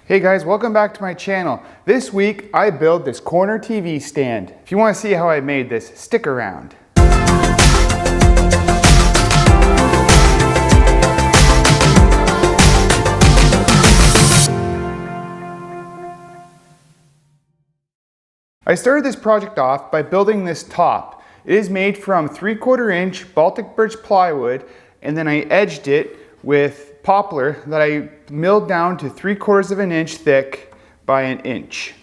Hey guys, welcome back to my channel. This week I built this corner TV stand. If you want to see how I made this, stick around. I started this project off by building this top. It is made from 3/4 inch Baltic birch plywood, and then I edged it with poplar that I milled down to 3/4 of an inch thick by an inch.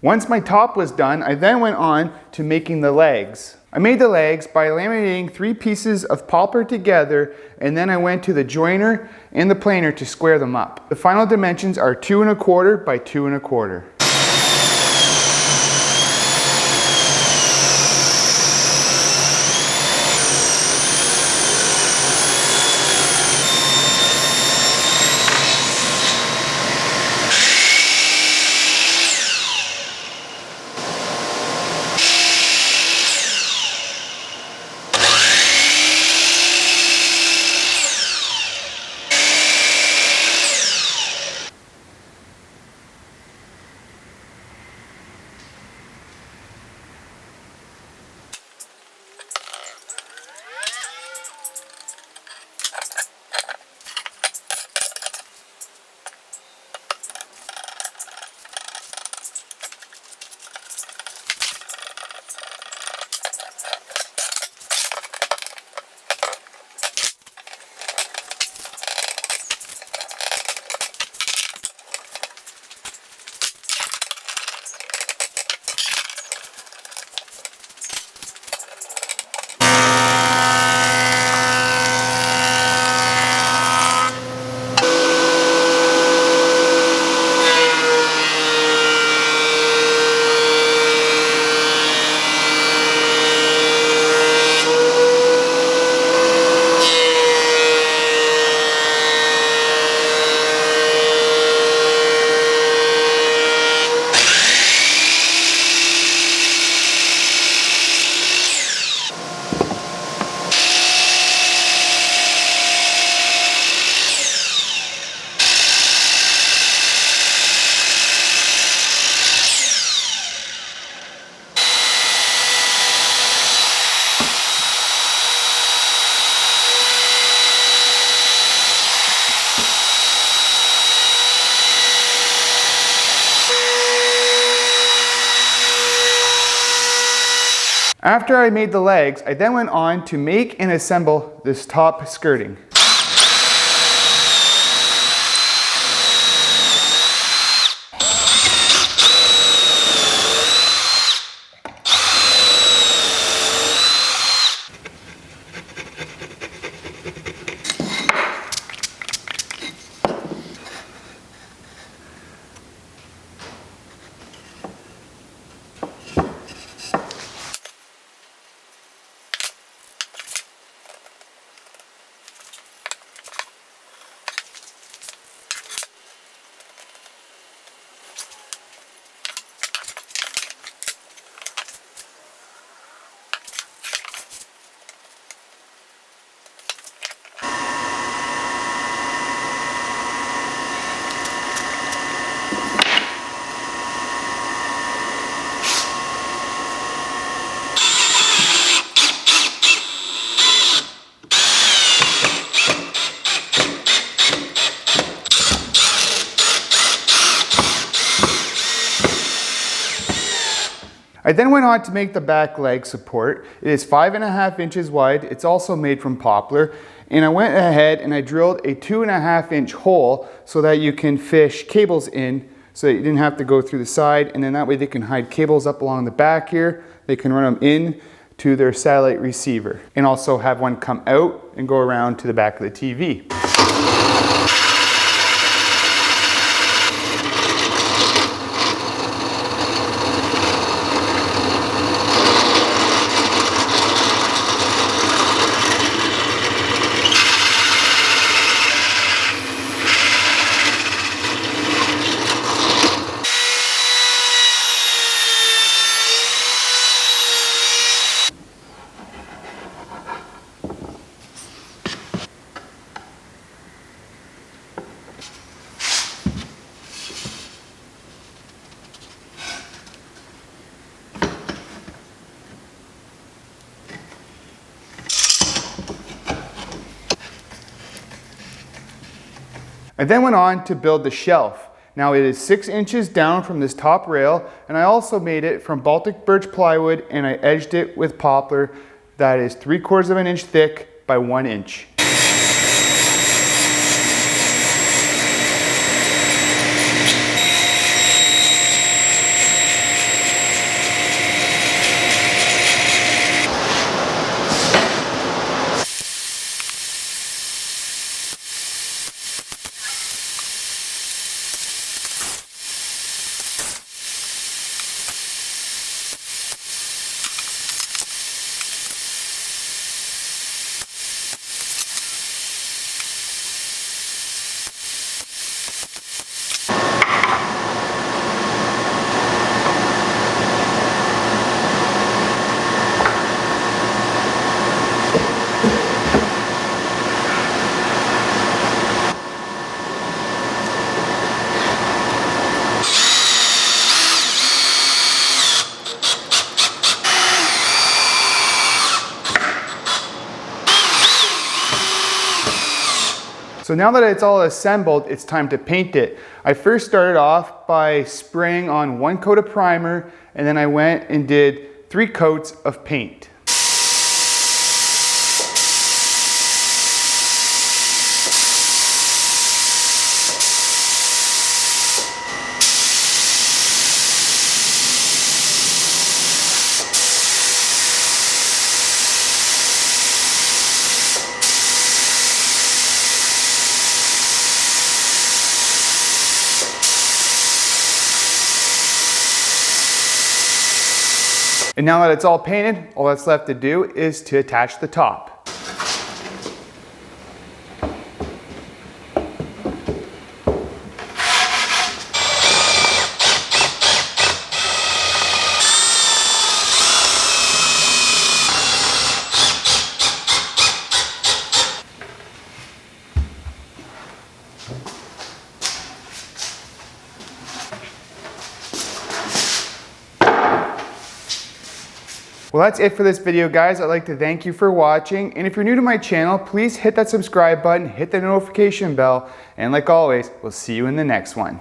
Once my top was done, I then went on to making the legs. I made the legs by laminating 3 pieces of poplar together, and then I went to the joiner and the planer to square them up. The final dimensions are 2 1/4 by 2 1/4. After I made the legs, I then went on to make and assemble this top skirting. I then went on to make the back leg support. It is 5.5 inches wide. It's also made from poplar. And I went ahead and I drilled a 2.5 inch hole so that you can fish cables in, so that you didn't have to go through the side, and then that way they can hide cables up along the back here. They can run them in to their satellite receiver, and also have one come out and go around to the back of the TV. I then went on to build the shelf. Now it is 6 inches down from this top rail, and I also made it from Baltic birch plywood, and I edged it with poplar that is 3/4 of an inch thick by 1 inch. So now that it's all assembled, it's time to paint it. I first started off by spraying on 1 coat of primer, and then I went and did 3 coats of paint. And now that it's all painted, all that's left to do is to attach the top. Well, that's it for this video, guys. I'd like to thank you for watching. And if you're new to my channel, please hit that subscribe button, hit the notification bell, and like always, we'll see you in the next one.